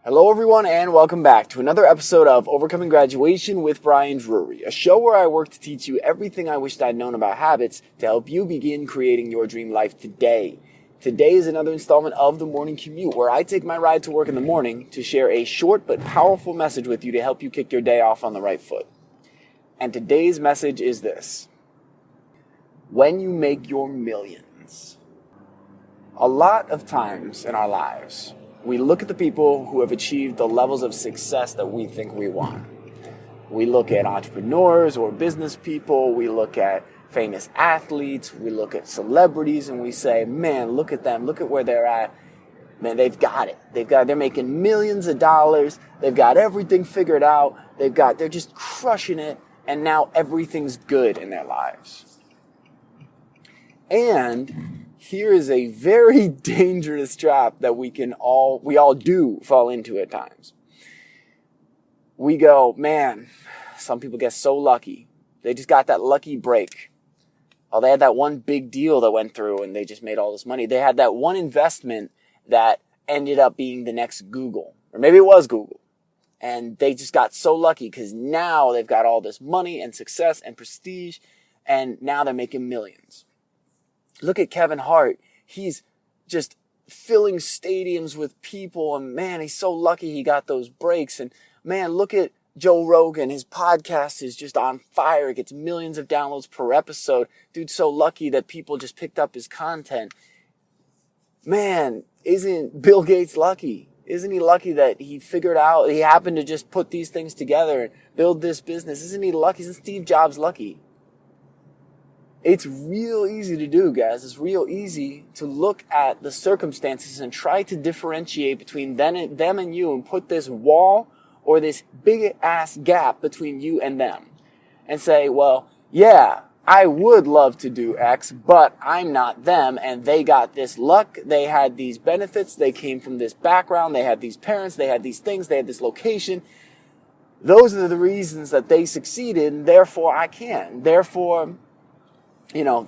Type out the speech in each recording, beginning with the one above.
Hello everyone and welcome back to another episode of Overcoming Graduation with Brian Drury, a show where I work to teach you everything I wished I'd known about habits to help you begin creating your dream life today. Today is another installment of the Morning Commute where I take my ride to work in the morning to share a short but powerful message with you to help you kick your day off on the right foot. And today's message is this: when you make your millions. A lot of times in our lives, we look at the people who have achieved the levels of success that we think we want. We look at entrepreneurs or business people, we look at famous athletes, we look at celebrities, and we say, man, look at them, look at where they're at. Man, they've got it. They're making millions of dollars, they've got everything figured out, they're just crushing it, and now everything's good in their lives. And here is a very dangerous trap that we all do fall into at times. We go, man, some people get so lucky. They just got that lucky break. Oh, they had that one big deal that went through and they just made all this money. They had that one investment that ended up being the next Google. Or maybe it was Google. And they just got so lucky because now they've got all this money and success and prestige. And now they're making millions. Look at Kevin Hart. He's just filling stadiums with people, and man, he's so lucky he got those breaks. And man, look at Joe Rogan. His podcast is just on fire. It gets millions of downloads per episode. Dude's so lucky that people just picked up his content. Man, isn't Bill Gates lucky? Isn't he lucky that he happened to just put these things together and build this business? Isn't he lucky? Isn't Steve Jobs lucky? It's real easy to do, guys. It's real easy to look at the circumstances and try to differentiate between them and you and put this wall or this big ass gap between you and them and say, well, yeah, I would love to do X, but I'm not them, and they got this luck, they had these benefits, they came from this background, they had these parents, they had these things, they had this location. Those are the reasons that they succeeded, and therefore I can. Therefore,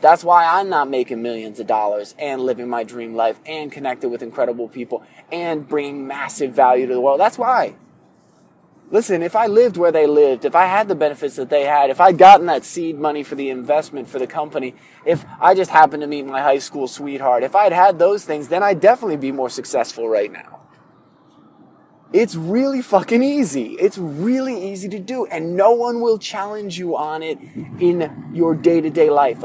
that's why I'm not making millions of dollars and living my dream life and connected with incredible people and bringing massive value to the world. That's why. Listen, if I lived where they lived, if I had the benefits that they had, if I'd gotten that seed money for the investment for the company, if I just happened to meet my high school sweetheart, if I'd had those things, then I'd definitely be more successful right now. It's really fucking easy. It's really easy to do, and no one will challenge you on it in your day-to-day life.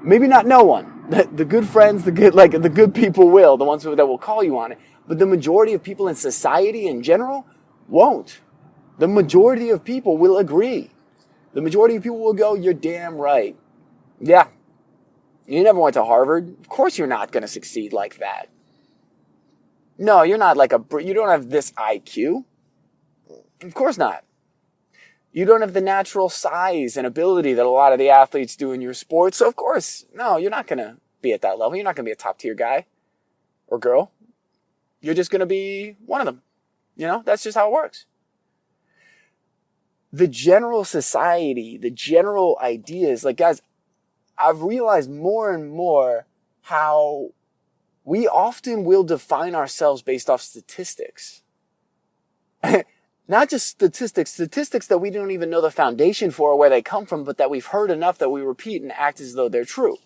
Maybe not no one. The good friends, the good people will, the ones that will call you on it. But the majority of people in society in general won't. The majority of people will agree. The majority of people will go, you're damn right. Yeah, you never went to Harvard. Of course you're not going to succeed like that. No, you're not you don't have this IQ. Of course not. You don't have the natural size and ability that a lot of the athletes do in your sport. So of course, no, you're not going to be at that level. You're not going to be a top tier guy or girl. You're just going to be one of them. That's just how it works. The general society, the general ideas, guys, I've realized more and more how we often will define ourselves based off statistics. Not just statistics that we don't even know the foundation for or where they come from, but that we've heard enough that we repeat and act as though they're true.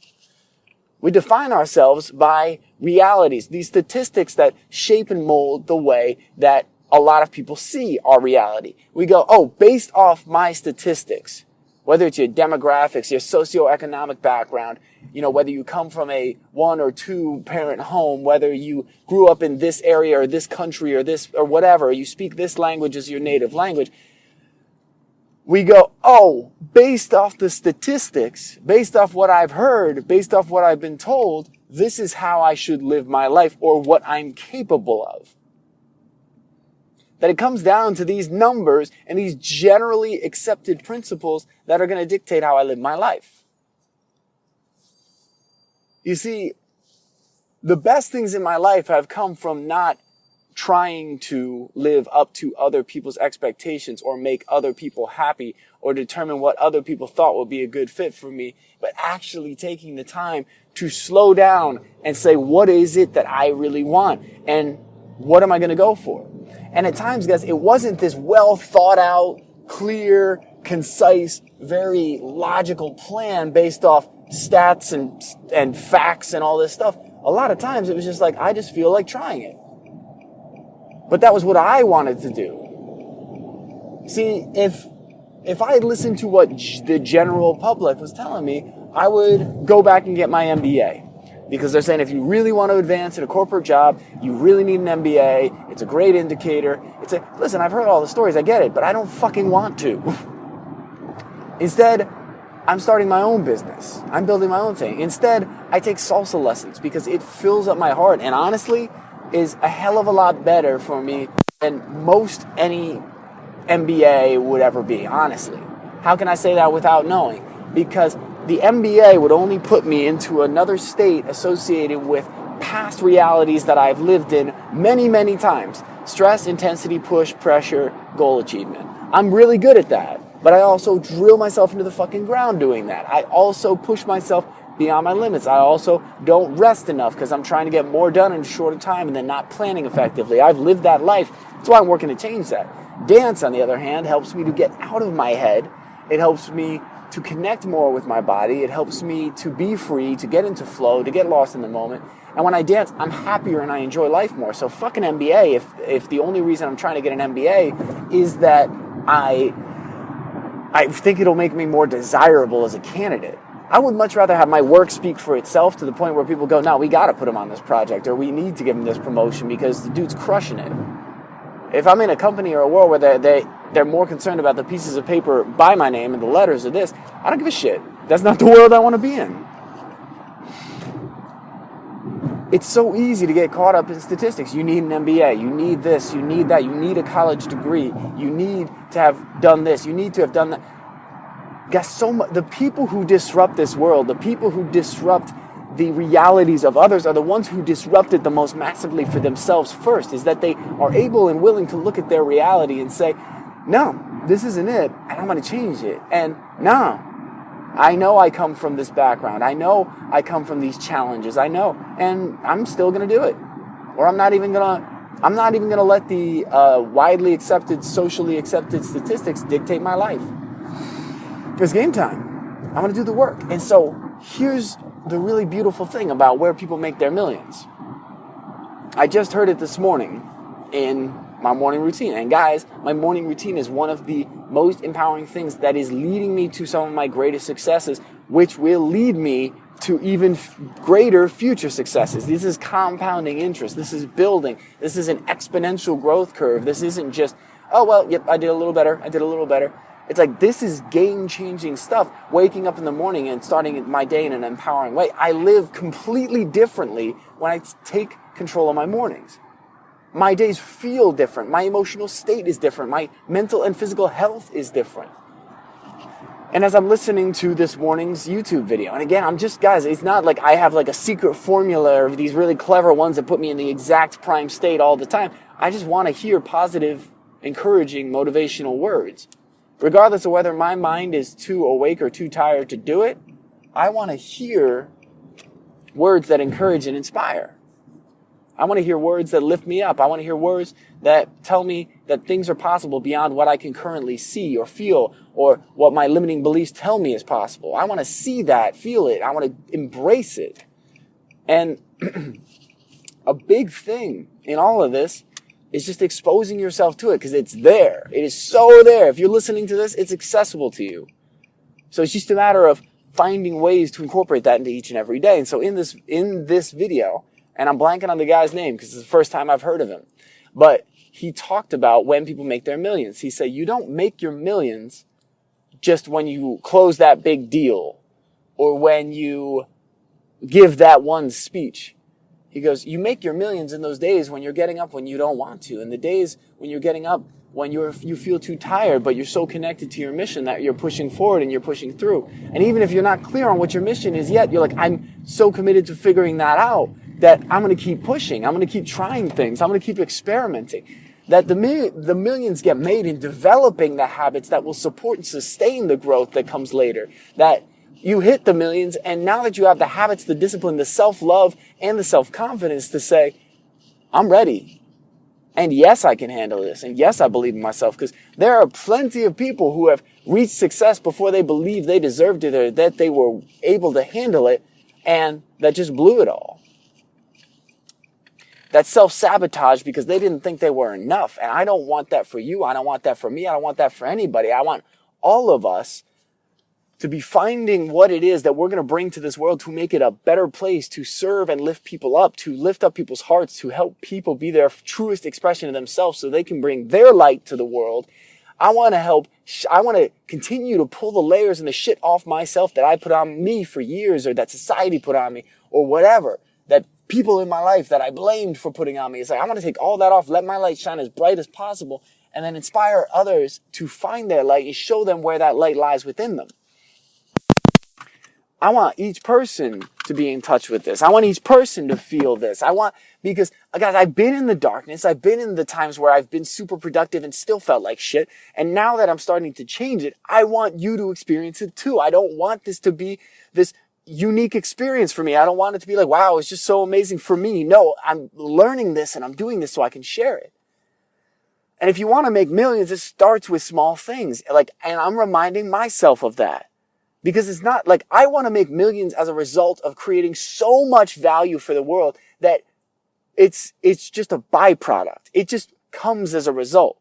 We define ourselves by realities, these statistics that shape and mold the way that a lot of people see our reality. We go, based off my statistics, whether it's your demographics, your socioeconomic background, whether you come from a 1 or 2 parent home, whether you grew up in this area or this country or this or whatever, you speak this language as your native language. We go, based off the statistics, based off what I've heard, based off what I've been told, this is how I should live my life or what I'm capable of. That it comes down to these numbers and these generally accepted principles that are going to dictate how I live my life. You see, the best things in my life have come from not trying to live up to other people's expectations or make other people happy or determine what other people thought would be a good fit for me, but actually taking the time to slow down and say, what is it that I really want? And What am I going to go for? And at times, guys, it wasn't this well thought out, clear, concise, very logical plan based off stats and facts and all this stuff. A lot of times it was just like, I just feel like trying it. But that was what I wanted to do. See, if I had listened to what the general public was telling me, I would go back and get my MBA. Because they're saying if you really want to advance in a corporate job, you really need an MBA. It's a great indicator. Listen, I've heard all the stories, I get it, but I don't fucking want to. Instead, I'm starting my own business. I'm building my own thing. Instead, I take salsa lessons because it fills up my heart and honestly is a hell of a lot better for me than most any MBA would ever be, honestly. How can I say that without knowing? Because the MBA would only put me into another state associated with past realities that I've lived in many, many times. Stress, intensity, push, pressure, goal achievement. I'm really good at that, but I also drill myself into the fucking ground doing that. I also push myself beyond my limits. I also don't rest enough because I'm trying to get more done in a shorter time and then not planning effectively. I've lived that life. That's why I'm working to change that. Dance, on the other hand, helps me to get out of my head. It helps me to connect more with my body. It helps me to be free, to get into flow, to get lost in the moment. And when I dance, I'm happier and I enjoy life more. So fuck an MBA if the only reason I'm trying to get an MBA is that I think it'll make me more desirable as a candidate. I would much rather have my work speak for itself to the point where people go, no, we got to put him on this project or we need to give him this promotion because the dude's crushing it. If I'm in a company or a world where they're more concerned about the pieces of paper by my name and the letters of this, I don't give a shit. That's not the world I want to be in. It's so easy to get caught up in statistics. You need an MBA. You need this. You need that. You need a college degree. You need to have done this. You need to have done that. Guys, the people who disrupt this world, the people who disrupt the realities of others are the ones who disrupt it the most massively for themselves first, is that they are able and willing to look at their reality and say, no, this isn't it, and I'm going to change it. And no, I know I come from this background. I know I come from these challenges. I know, and I'm still going to do it. Or I'm not even going to let the widely accepted, socially accepted statistics dictate my life. It's game time. I'm going to do the work. And so here's the really beautiful thing about where people make their millions. I just heard it this morning in my morning routine. And guys, my morning routine is one of the most empowering things that is leading me to some of my greatest successes, which will lead me to even greater future successes. This is compounding interest. This is building. This is an exponential growth curve. This isn't just, oh, well, yep, I did a little better. It's like, this is game-changing stuff. Waking up in the morning and starting my day in an empowering way. I live completely differently when I take control of my mornings. My days feel different. My emotional state is different. My mental and physical health is different. And as I'm listening to this morning's YouTube video, and again, guys, it's not like I have like a secret formula or these really clever ones that put me in the exact prime state all the time. I just want to hear positive, encouraging, motivational words. Regardless of whether my mind is too awake or too tired to do it, I want to hear words that encourage and inspire. I want to hear words that lift me up. I want to hear words that tell me that things are possible beyond what I can currently see or feel or what my limiting beliefs tell me is possible. I want to see that, feel it. I want to embrace it. And a big thing in all of this is just exposing yourself to it because it's there. It is so there. If you're listening to this, it's accessible to you. So it's just a matter of finding ways to incorporate that into each and every day. And so in this video, and I'm blanking on the guy's name because it's the first time I've heard of him, but he talked about when people make their millions. He said, you don't make your millions just when you close that big deal or when you give that one speech. He goes, you make your millions in those days when you're getting up when you don't want to. And the days when you're getting up when you feel too tired, but you're so connected to your mission that you're pushing forward and you're pushing through. And even if you're not clear on what your mission is yet, you're like, I'm so committed to figuring that out that I'm going to keep pushing. I'm going to keep trying things. I'm going to keep experimenting. That the millions get made in developing the habits that will support and sustain the growth that comes later. That you hit the millions, and now that you have the habits, the discipline, the self-love, and the self-confidence to say, I'm ready. And yes, I can handle this. And yes, I believe in myself, because there are plenty of people who have reached success before they believed they deserved it, or that they were able to handle it, and that just blew it all. That self-sabotage because they didn't think they were enough. And I don't want that for you. I don't want that for me. I don't want that for anybody. I want all of us to be finding what it is that we're going to bring to this world to make it a better place, to serve and lift people up, to lift up people's hearts, to help people be their truest expression of themselves so they can bring their light to the world. I want to continue to pull the layers and the shit off myself that I put on me for years, or that society put on me, or whatever, that people in my life that I blamed for putting on me. It's like, I want to take all that off, let my light shine as bright as possible, and then inspire others to find their light and show them where that light lies within them. I want each person to be in touch with this. I want each person to feel this. Because guys, I've been in the darkness. I've been in the times where I've been super productive and still felt like shit. And now that I'm starting to change it, I want you to experience it too. I don't want this to be this unique experience for me. I don't want it to be like, wow, it's just so amazing for me. No, I'm learning this and I'm doing this so I can share it. And if you want to make millions, it starts with small things. And I'm reminding myself of that. Because it's not like I want to make millions as a result of creating so much value for the world that it's just a byproduct. It just comes as a result.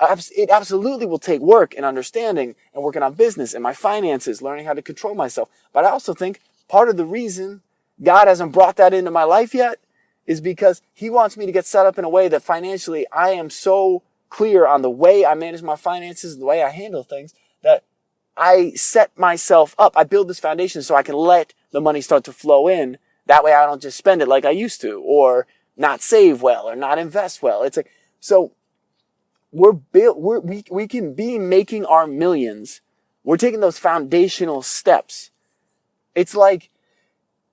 It absolutely will take work and understanding and working on business and my finances, learning how to control myself. But I also think part of the reason God hasn't brought that into my life yet is because He wants me to get set up in a way that financially I am so clear on the way I manage my finances, the way I handle things, that I set myself up. I build this foundation so I can let the money start to flow in. That way I don't just spend it like I used to, or not save well, or not invest well. It's like, so we can be making our millions. We're taking those foundational steps. It's like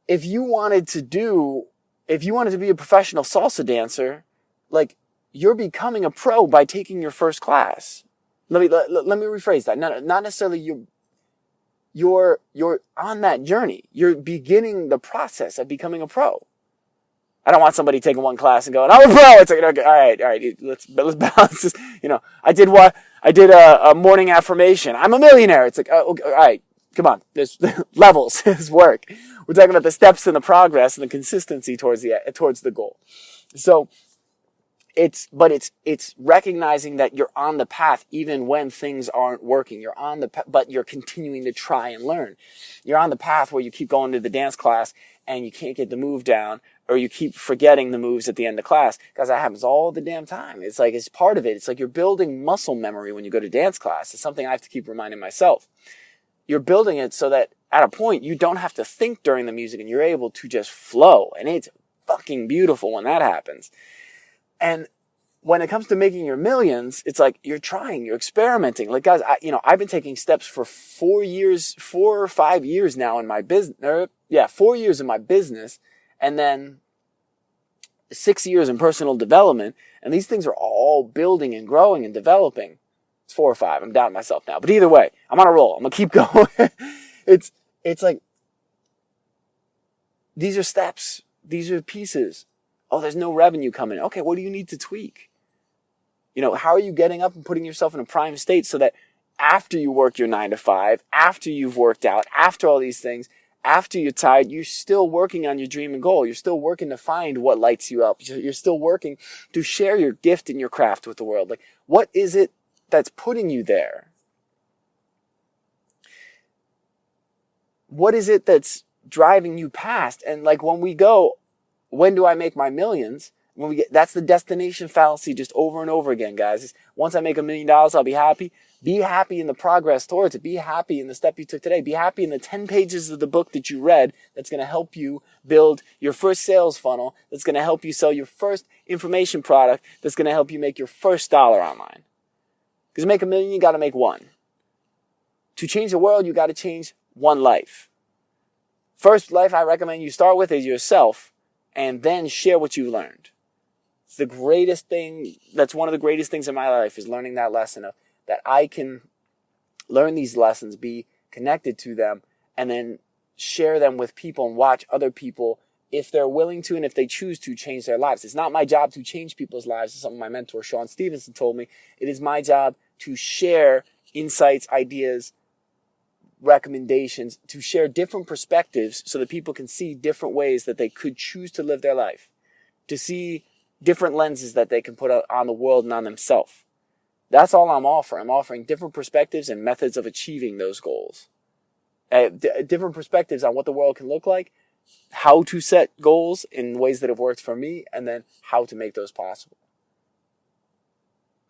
if you wanted to be a professional salsa dancer, like you're becoming a pro by taking your first class. Let me rephrase that. Not necessarily you're on that journey. You're beginning the process of becoming a pro. I don't want somebody taking one class and going, I'm a pro. It's like, okay, all right, let's balance this. I did a morning affirmation. I'm a millionaire. It's like, okay, all right, come on. There's levels. There's work. We're talking about the steps and the progress and the consistency towards the goal. So, it's recognizing that you're on the path even when things aren't working. You're on the but you're continuing to try and learn. You're on the path where you keep going to the dance class and you can't get the move down, or you keep forgetting the moves at the end of class, because that happens all the damn time. It's like, it's part of it. It's like you're building muscle memory when you go to dance class. It's something I have to keep reminding myself. You're building it so that at a point you don't have to think during the music and you're able to just flow. And it's fucking beautiful when that happens. And when it comes to making your millions, it's like you're trying, you're experimenting. Like, guys, I've been taking steps for 4 or 5 years now in my business. 4 years in my business, and then 6 years in personal development. And these things are all building and growing and developing. It's 4 or 5. I'm doubting myself now. But either way, I'm on a roll. I'm going to keep going. It's like, these are steps. These are pieces. Oh, there's no revenue coming. Okay, what do you need to tweak? How are you getting up and putting yourself in a prime state so that after you work your 9 to 5, after you've worked out, after all these things, after you're tired, you're still working on your dream and goal. You're still working to find what lights you up. You're still working to share your gift and your craft with the world. Like, what is it that's putting you there? What is it that's driving you past? And like, when we go, when do I make my millions? That's the destination fallacy just over and over again, guys. Once I make $1 million, I'll be happy. Be happy in the progress towards it. Be happy in the step you took today. Be happy in the 10 pages of the book that you read that's going to help you build your first sales funnel, that's going to help you sell your first information product, that's going to help you make your first dollar online. Because to make $1 million, you got to make one. To change the world, you got to change one life. First life I recommend you start with is yourself, and then share what you learned. It's the greatest thing. That's one of the greatest things in my life, is learning that lesson of that I can learn these lessons, be connected to them, and then share them with people and watch other people if they're willing to and if they choose to change their lives. It's not my job to change people's lives. It's something my mentor, Sean Stevenson, told me. It is my job to share insights, ideas, recommendations, to share different perspectives so that people can see different ways that they could choose to live their life, to see different lenses that they can put on the world and on themselves. That's all I'm offering. I'm offering different perspectives and methods of achieving those goals. Different perspectives on what the world can look like, how to set goals in ways that have worked for me, and then how to make those possible.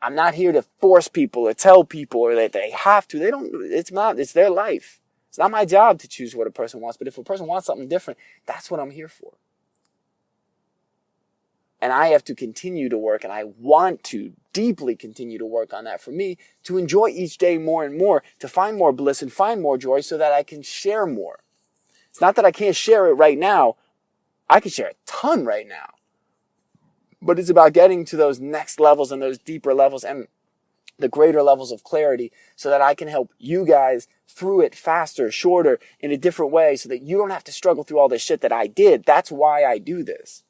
I'm not here to force people or tell people or that they have to. It's their life. It's not my job to choose what a person wants, but if a person wants something different, that's what I'm here for. And I have to continue to work, and I want to deeply continue to work on that for me, to enjoy each day more and more, to find more bliss and find more joy so that I can share more. It's not that I can't share it right now. I can share a ton right now. But it's about getting to those next levels and those deeper levels and the greater levels of clarity so that I can help you guys through it faster, shorter, in a different way so that you don't have to struggle through all this shit that I did. That's why I do this.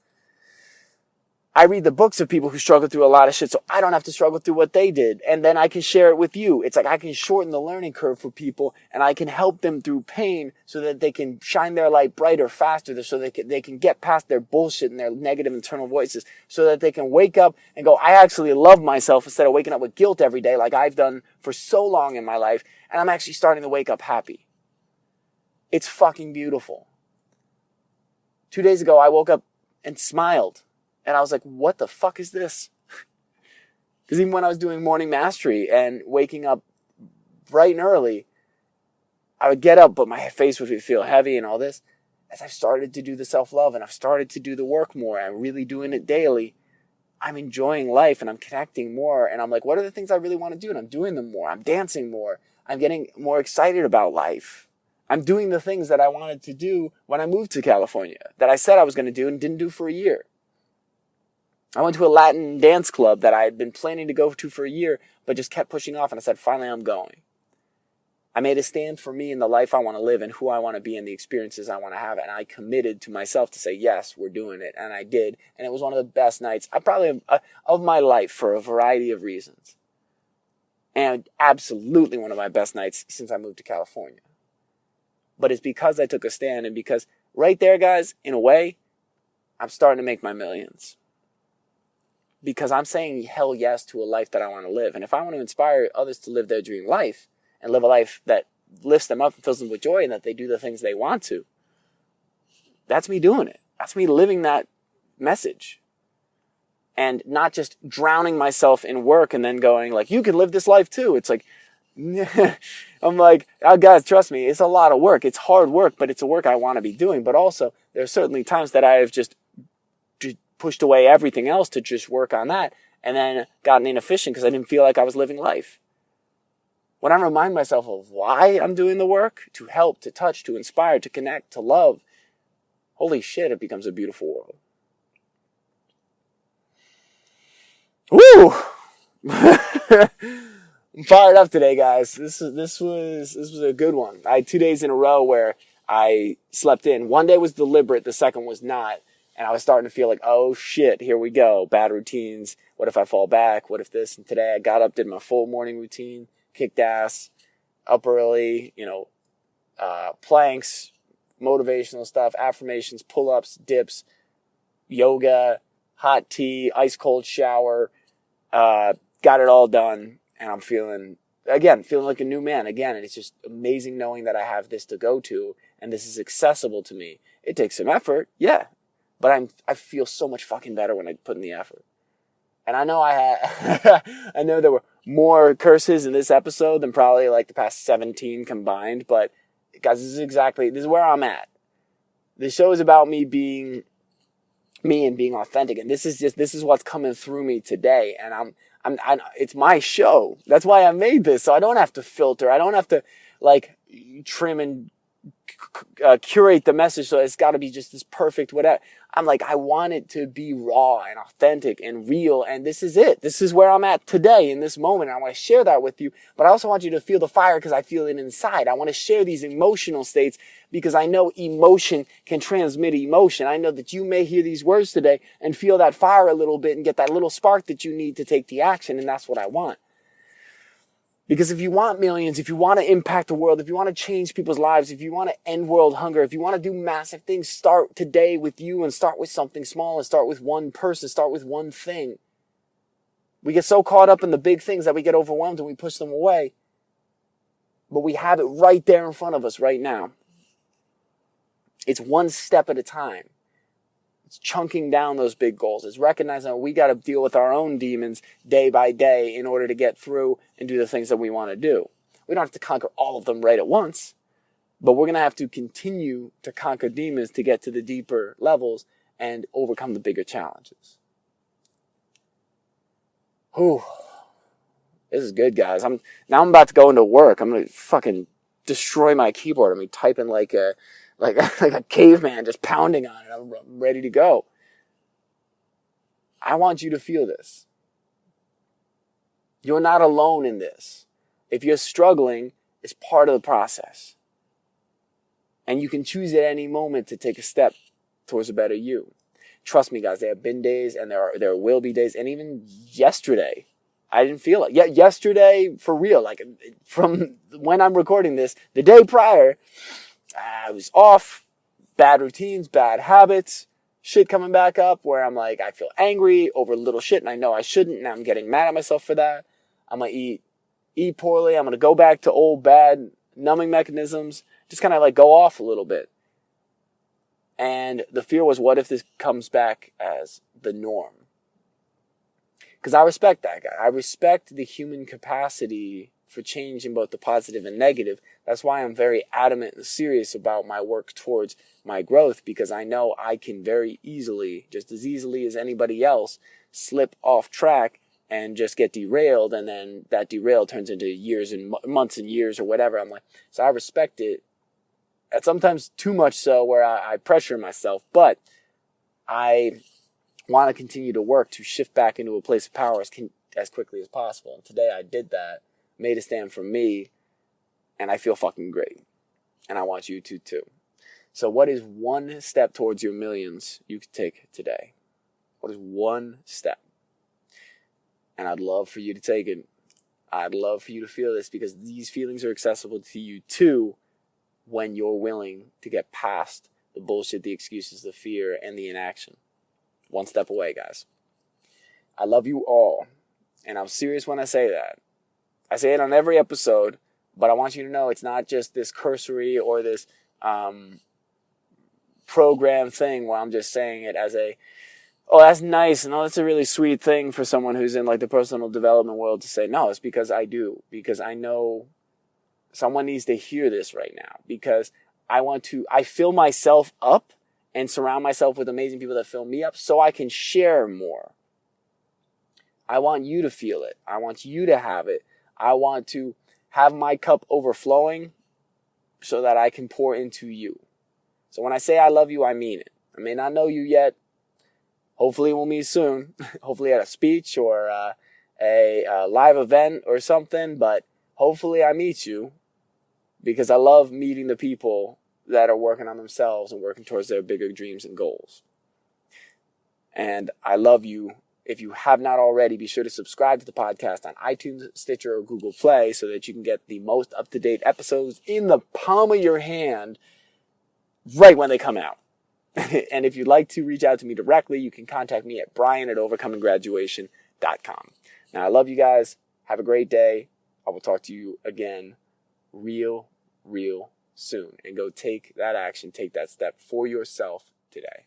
I read the books of people who struggle through a lot of shit so I don't have to struggle through what they did. And then I can share it with you. It's like I can shorten the learning curve for people and I can help them through pain so that they can shine their light brighter, faster, so they can get past their bullshit and their negative internal voices so that they can wake up and go, I actually love myself instead of waking up with guilt every day like I've done for so long in my life. And I'm actually starting to wake up happy. It's fucking beautiful. 2 days ago, I woke up and smiled. And I was like, what the fuck is this? Because even when I was doing morning mastery and waking up bright and early, I would get up, but my face would feel heavy and all this. As I've started to do the self-love and I've started to do the work more, I'm really doing it daily, I'm enjoying life and I'm connecting more. And I'm like, what are the things I really want to do? And I'm doing them more. I'm dancing more. I'm getting more excited about life. I'm doing the things that I wanted to do when I moved to California, that I said I was going to do and didn't do for a year. I went to a Latin dance club that I had been planning to go to for a year, but just kept pushing off. And I said, finally, I'm going. I made a stand for me in the life I want to live and who I want to be and the experiences I want to have. And I committed to myself to say, yes, we're doing it. And I did. And it was one of the best nights of my life for a variety of reasons. And absolutely one of my best nights since I moved to California. But it's because I took a stand and because right there, guys, in a way, I'm starting to make my millions. Because I'm saying hell yes to a life that I want to live. And if I want to inspire others to live their dream life and live a life that lifts them up and fills them with joy and that they do the things they want to, that's me doing it. That's me living that message. And not just drowning myself in work and then going like, you can live this life too. It's like, I'm like, oh, guys, trust me, it's a lot of work. It's hard work, but it's a work I want to be doing. But also, there are certainly times that I have just pushed away everything else to just work on that and then gotten inefficient because I didn't feel like I was living life. When I remind myself of why I'm doing the work, to help, to touch, to inspire, to connect, to love, holy shit, it becomes a beautiful world. Woo! I'm fired up today, guys. This was a good one. I had 2 days in a row where I slept in. One day was deliberate, the second was not. And I was starting to feel like, oh shit, here we go. Bad routines. What if I fall back? What if this? And today I got up, did my full morning routine, kicked ass, up early, planks, motivational stuff, affirmations, pull-ups, dips, yoga, hot tea, ice cold shower, got it all done. And I'm feeling like a new man again. And it's just amazing knowing that I have this to go to and this is accessible to me. It takes some effort. Yeah. But I feel so much fucking better when I put in the effort. And I know I know there were more curses in this episode than probably like the past 17 combined. But guys, this is where I'm at. The show is about me being me and being authentic. And this is what's coming through me today. And it's my show. That's why I made this. So I don't have to filter. I don't have to like trim and curate the message so it's got to be just this perfect whatever. I'm like, I want it to be raw and authentic and real, and this is it. This is where I'm at today in this moment. I want to share that with you, but I also want you to feel the fire because I feel it inside. I want to share these emotional states because I know emotion can transmit emotion. I know that you may hear these words today and feel that fire a little bit and get that little spark that you need to take the action, and that's what I want. Because if you want millions, if you want to impact the world, if you want to change people's lives, if you want to end world hunger, if you want to do massive things, start today with you and start with something small and start with one person, start with one thing. We get so caught up in the big things that we get overwhelmed and we push them away. But we have it right there in front of us right now. It's one step at a time. It's chunking down those big goals. It's recognizing that we got to deal with our own demons day by day in order to get through and do the things that we want to do. We don't have to conquer all of them right at once, but we're going to have to continue to conquer demons to get to the deeper levels and overcome the bigger challenges. Whew. This is good, guys. I'm about to go into work. I'm going to fucking destroy my keyboard. I'm going to type in like a caveman, just pounding on it. I'm ready to go. I want you to feel this. You're not alone in this. If you're struggling, it's part of the process. And you can choose at any moment to take a step towards a better you. Trust me, guys, there have been days and there will be days, and even yesterday, I didn't feel it. Yet yesterday, for real, like from when I'm recording this, the day prior, I was off, bad routines, bad habits, shit coming back up where I'm like, I feel angry over little shit and I know I shouldn't and I'm getting mad at myself for that. I'm going to eat poorly. I'm going to go back to old bad numbing mechanisms, just kind of like go off a little bit. And the fear was, what if this comes back as the norm? Because I respect that guy. I respect the human capacity for change in both the positive and negative. That's why I'm very adamant and serious about my work towards my growth, because I know I can very easily, just as easily as anybody else, slip off track and just get derailed, and then that derail turns into years and months and years or whatever. I'm like, so I respect it, and sometimes too much so where I pressure myself, but I want to continue to work to shift back into a place of power as quickly as possible. And today I did that, made a stand for me, and I feel fucking great. And I want you to too. So what is one step towards your millions you could take today? What is one step? And I'd love for you to take it. I'd love for you to feel this, because these feelings are accessible to you too when you're willing to get past the bullshit, the excuses, the fear, and the inaction. One step away, guys. I love you all. And I'm serious when I say that. I say it on every episode, but I want you to know it's not just this cursory or this program thing where I'm just saying it as oh, that's nice, and oh, that's a really sweet thing for someone who's in like the personal development world to say. No, it's because I do. Because I know someone needs to hear this right now. Because I fill myself up and surround myself with amazing people that fill me up so I can share more. I want you to feel it. I want you to have it. I want to have my cup overflowing so that I can pour into you. So when I say I love you, I mean it. I may not know you yet. Hopefully we'll meet soon. Hopefully at a speech or a live event or something. But hopefully I meet you, because I love meeting the people that are working on themselves and working towards their bigger dreams and goals. And I love you. If you have not already, be sure to subscribe to the podcast on iTunes, Stitcher, or Google Play so that you can get the most up-to-date episodes in the palm of your hand right when they come out. And if you'd like to reach out to me directly, you can contact me at brian@overcominggraduation.com. Now, I love you guys. Have a great day. I will talk to you again real soon. And go take that action, take that step for yourself today.